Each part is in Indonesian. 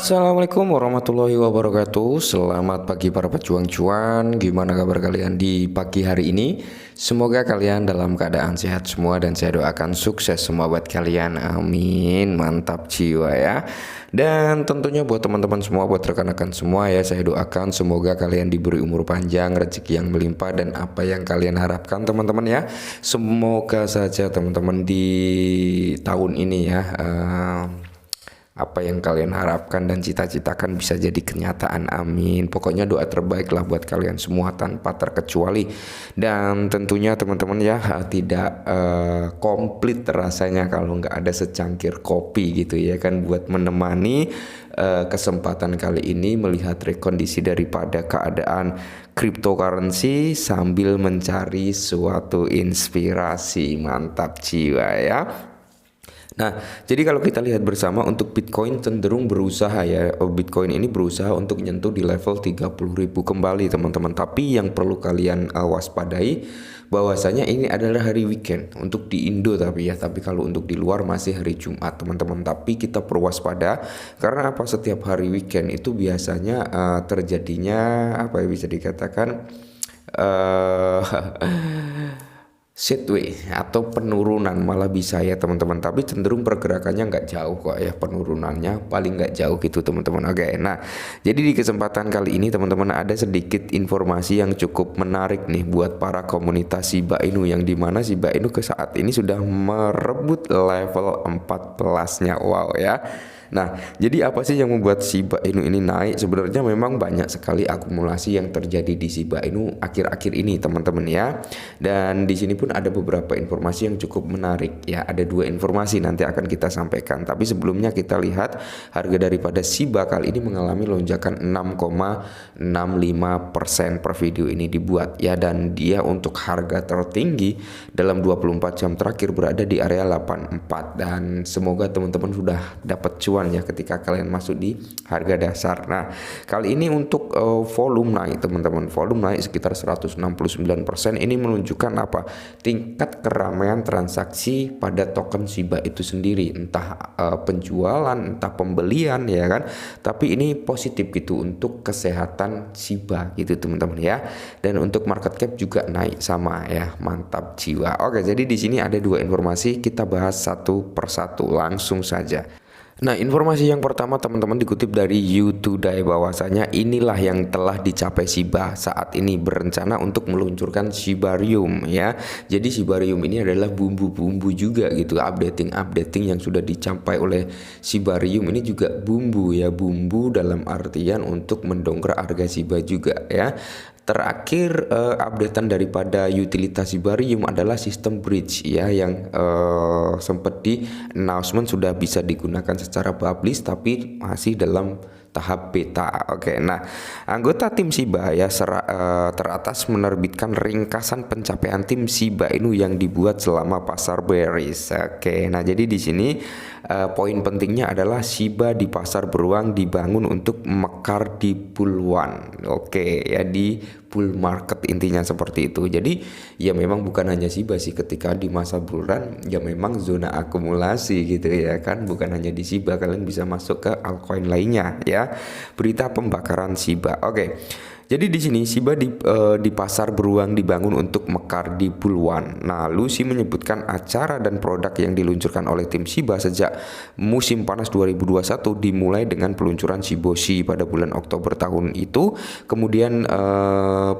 Assalamualaikum warahmatullahi wabarakatuh. Selamat pagi para pejuang cuan. Gimana kabar kalian di pagi hari ini? Semoga kalian dalam keadaan sehat semua dan saya doakan sukses semua buat kalian. Amin. Mantap jiwa ya. Dan tentunya buat teman-teman semua, buat rekan-rekan semua ya, saya doakan semoga kalian diberi umur panjang, rezeki yang melimpah dan apa yang kalian harapkan teman-teman ya. Semoga saja teman-teman di tahun ini ya apa yang kalian harapkan dan cita-citakan bisa jadi kenyataan, amin. Pokoknya doa terbaik lah buat kalian semua tanpa terkecuali. Dan tentunya teman-teman ya, tidak komplit rasanya kalau nggak ada secangkir kopi gitu ya kan, buat menemani kesempatan kali ini melihat rekondisi daripada keadaan cryptocurrency sambil mencari suatu inspirasi. Mantap jiwa ya. Nah, jadi kalau kita lihat bersama untuk Bitcoin cenderung berusaha ya, Bitcoin ini berusaha untuk nyentuh di level 30.000 kembali teman-teman. Tapi yang perlu kalian waspadai bahwasanya ini adalah hari weekend untuk di Indo tapi kalau untuk di luar masih hari Jumat teman-teman. Tapi kita perlu waspada karena apa, setiap hari weekend itu biasanya terjadinya apa ya, bisa dikatakan sideway atau penurunan malah bisa ya teman-teman, tapi cenderung pergerakannya nggak jauh kok ya, penurunannya paling nggak jauh gitu teman-teman. Oke, nah jadi di kesempatan kali ini teman-teman ada sedikit informasi yang cukup menarik nih buat para komunitas Shiba Inu, yang dimana Shiba Inu ke saat ini sudah merebut level 14-nya. Wow ya. Nah, jadi apa sih yang membuat Shiba Inu ini naik? Sebenarnya memang banyak sekali akumulasi yang terjadi di Shiba Inu akhir-akhir ini, teman-teman ya. Dan di sini pun ada beberapa informasi yang cukup menarik ya. Ada dua informasi nanti akan kita sampaikan. Tapi sebelumnya kita lihat harga daripada Shiba kali ini mengalami lonjakan 6,65% per video ini dibuat ya, dan dia untuk harga tertinggi dalam 24 jam terakhir berada di area 84, dan semoga teman-teman sudah dapat cuan ya ketika kalian masuk di harga dasar. Nah, kali ini untuk volume naik teman-teman, volume naik sekitar 169%. Ini menunjukkan apa? Tingkat keramaian transaksi pada token Shiba itu sendiri, entah penjualan, entah pembelian ya kan. Tapi ini positif gitu untuk kesehatan Shiba gitu teman-teman ya. Dan untuk market cap juga naik sama ya, mantap jiwa. Oke, jadi di sini ada dua informasi, kita bahas satu persatu langsung saja. Nah, informasi yang pertama teman-teman dikutip dari U2Day bahwasanya inilah yang telah dicapai Shiba saat ini, berencana untuk meluncurkan Shibarium ya. Jadi Shibarium ini adalah bumbu-bumbu juga gitu, updating yang sudah dicapai oleh Shibarium ini juga bumbu ya, bumbu dalam artian untuk mendongkrak harga Shiba juga ya. Terakhir updatean daripada utilitas Shibarium adalah sistem bridge ya, yang sempat di announcement sudah bisa digunakan secara publish tapi masih dalam tahap beta. Oke, nah anggota tim Shiba ya teratas menerbitkan ringkasan pencapaian tim Shiba Inu yang dibuat selama pasar bearish. Oke, nah jadi di sini poin pentingnya adalah Shiba di pasar beruang dibangun untuk mekar di bull one. Oke ya, di bull market intinya seperti itu. Jadi ya memang bukan hanya Shiba sih, ketika di masa bull run ya memang zona akumulasi gitu ya kan, bukan hanya di Shiba, kalian bisa masuk ke altcoin lainnya ya. Berita pembakaran Shiba. Oke. Jadi di sini Shiba di pasar beruang dibangun untuk mekar di bull one. Nah, Lucy menyebutkan acara dan produk yang diluncurkan oleh tim Shiba sejak musim panas 2021 dimulai dengan peluncuran Shiboshi pada bulan Oktober tahun itu. Kemudian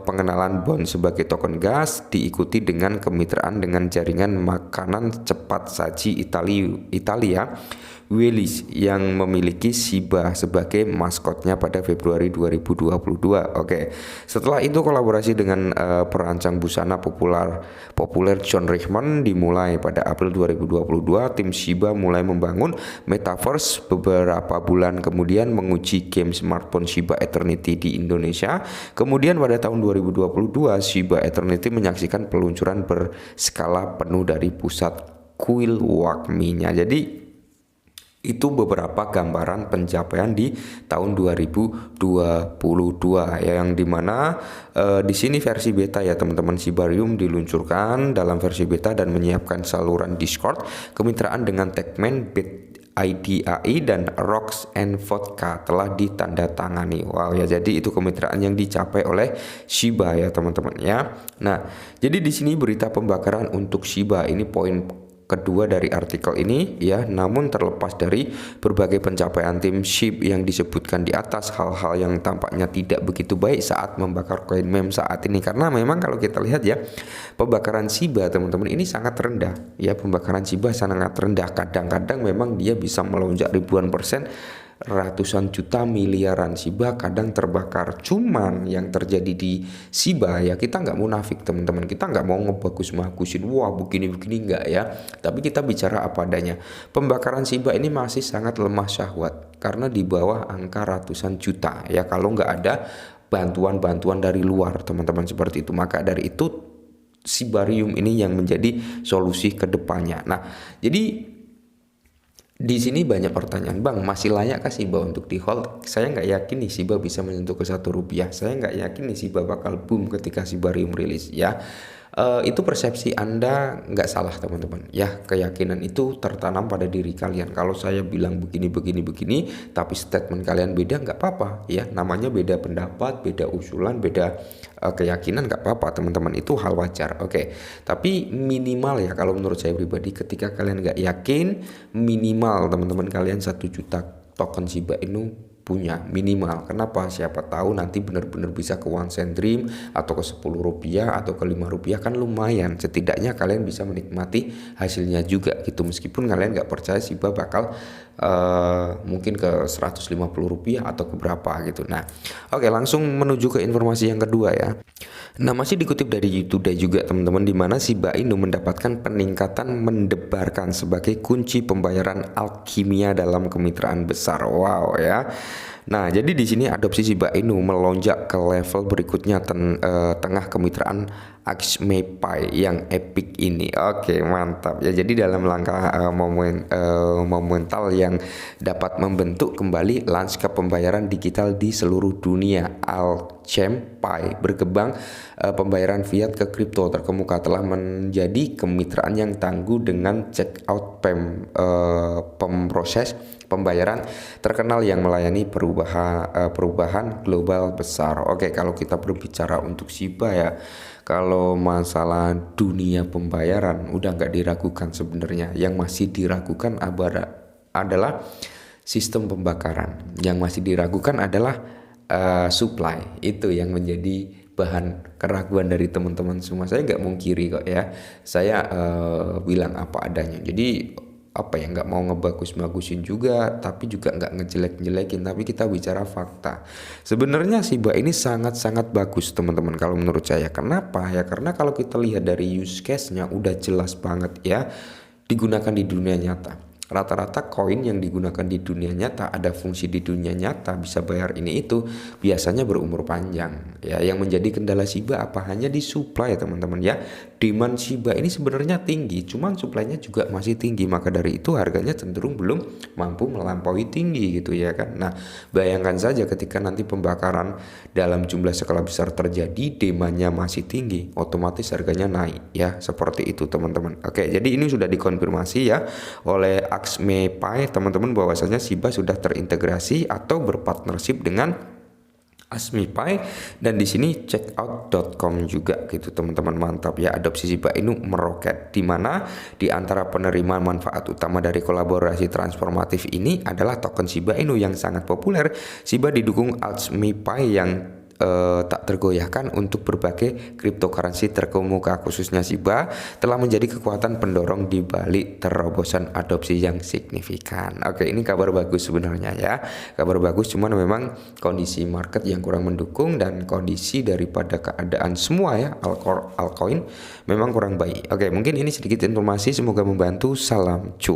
pengenalan bond sebagai token gas diikuti dengan kemitraan dengan jaringan makanan cepat saji Italia Willis yang memiliki Shiba sebagai maskotnya pada Februari 2022. Oke. Setelah itu kolaborasi dengan perancang busana populer John Richmond dimulai pada April 2022. Tim Shiba mulai membangun metaverse beberapa bulan kemudian, menguji game smartphone Shiba Eternity di Indonesia. Kemudian pada tahun 2022 Shiba Eternity menyaksikan peluncuran berskala penuh dari pusat kuil Wakmi-nya. Jadi itu beberapa gambaran pencapaian di tahun 2022 ya, yang dimana di sini versi beta ya teman-teman. Shibarium diluncurkan dalam versi beta dan menyiapkan saluran Discord, kemitraan dengan Techman, IDAI dan Rocks and Vodka telah ditandatangani. Wow ya, jadi itu kemitraan yang dicapai oleh Shiba ya teman-teman ya. Nah, jadi di sini berita pembakaran untuk Shiba ini poin kedua dari artikel ini ya. Namun terlepas dari berbagai pencapaian tim SHIB yang disebutkan di atas, hal-hal yang tampaknya tidak begitu baik saat membakar koin meme saat ini, karena memang kalau kita lihat ya, pembakaran Shiba teman-teman ini sangat rendah ya. Pembakaran Shiba sangat rendah, kadang-kadang memang dia bisa melonjak ribuan persen, ratusan juta, miliaran Shiba kadang terbakar. Cuman yang terjadi di Shiba ya, kita nggak munafik teman-teman, kita nggak mau ngebagus-bagusin wah begini-begini, nggak ya, tapi kita bicara apa adanya. Pembakaran Shiba ini masih sangat lemah syahwat karena di bawah angka ratusan juta ya, kalau nggak ada bantuan-bantuan dari luar teman-teman, seperti itu. Maka dari itu Shibarium ini yang menjadi solusi kedepannya. Nah, jadi di sini banyak pertanyaan, Bang, masih layakkah Shiba untuk di hold? Saya nggak yakin nih Shiba bisa menyentuh ke Rp1. Saya nggak yakin nih Shiba bakal boom ketika Shibarium rilis ya. Itu persepsi Anda nggak salah teman-teman ya. Keyakinan itu tertanam pada diri kalian. Kalau saya bilang begini, tapi statement kalian beda, nggak apa-apa ya. Namanya beda pendapat, beda usulan, beda keyakinan, nggak apa-apa teman-teman. Itu hal wajar. Oke. Tapi minimal ya, kalau menurut saya pribadi, ketika kalian nggak yakin, minimal teman-teman kalian 1 juta token Shiba Inu punya minimal. Kenapa? Siapa tahu nanti benar-benar bisa ke one cent dream atau ke Rp10 atau ke Rp5, kan lumayan. Setidaknya kalian bisa menikmati hasilnya juga gitu, meskipun kalian nggak percaya Shiba bakal mungkin ke Rp150 atau ke berapa gitu. Nah, oke, langsung menuju ke informasi yang kedua ya. Nah, masih dikutip dari YouTube juga teman-teman, di mana Shiba Inu mendapatkan peningkatan mendebarkan sebagai kunci pembayaran alkimia dalam kemitraan besar. Wow ya. Nah, jadi di sini adopsi Shiba Inu melonjak ke level berikutnya tengah kemitraan AxmePi yang epic ini. Oke, mantap ya. Jadi dalam langkah momental yang dapat membentuk kembali lanskap pembayaran digital di seluruh dunia, AxmePi berkembang pembayaran fiat ke kripto terkemuka telah menjadi kemitraan yang tangguh dengan checkout pemproses pembayaran terkenal yang melayani perubahan global besar. Oke, kalau kita berbicara untuk Shiba ya, kalau masalah dunia pembayaran udah nggak diragukan sebenarnya. Yang masih diragukan adalah sistem pembakaran. Yang masih diragukan adalah supply. Itu yang menjadi bahan keraguan dari teman-teman semua. Saya nggak mungkiri kok ya. Saya bilang apa adanya. Jadi nggak mau ngebagus-bagusin juga, tapi juga nggak ngejelek-jelekin, tapi kita bicara fakta. Sebenarnya Shiba ini sangat-sangat bagus teman-teman kalau menurut saya. Kenapa ya? Karena kalau kita lihat dari use case-nya udah jelas banget ya, digunakan di dunia nyata. Rata-rata koin yang digunakan di dunia nyata, ada fungsi di dunia nyata, bisa bayar ini itu, biasanya berumur panjang ya. Yang menjadi kendala Shiba apa? Hanya di supply teman-teman ya. Demand Shiba ini sebenarnya tinggi, cuman supply-nya juga masih tinggi, maka dari itu harganya cenderung belum mampu melampaui tinggi gitu ya kan. Nah, bayangkan saja ketika nanti pembakaran dalam jumlah skala besar terjadi, demand-nya masih tinggi, otomatis harganya naik ya, seperti itu teman-teman. Oke, jadi ini sudah dikonfirmasi ya oleh AxmePi teman-teman, bahwasanya Shiba sudah terintegrasi atau berpartnership dengan AxmePi, dan di sini checkout.com juga gitu teman-teman. Mantap ya, adopsi Shiba Inu meroket, di mana di antara penerima manfaat utama dari kolaborasi transformatif ini adalah token Shiba Inu yang sangat populer. Shiba didukung AxmePi yang tak tergoyahkan untuk berbagai cryptocurrency terkemuka, khususnya Shiba telah menjadi kekuatan pendorong di balik terobosan adopsi yang signifikan. Oke, ini kabar bagus sebenarnya ya, kabar bagus, cuman memang kondisi market yang kurang mendukung dan kondisi daripada keadaan semua ya altcoin memang kurang baik. Oke, mungkin ini sedikit informasi, semoga membantu. Salam cuan.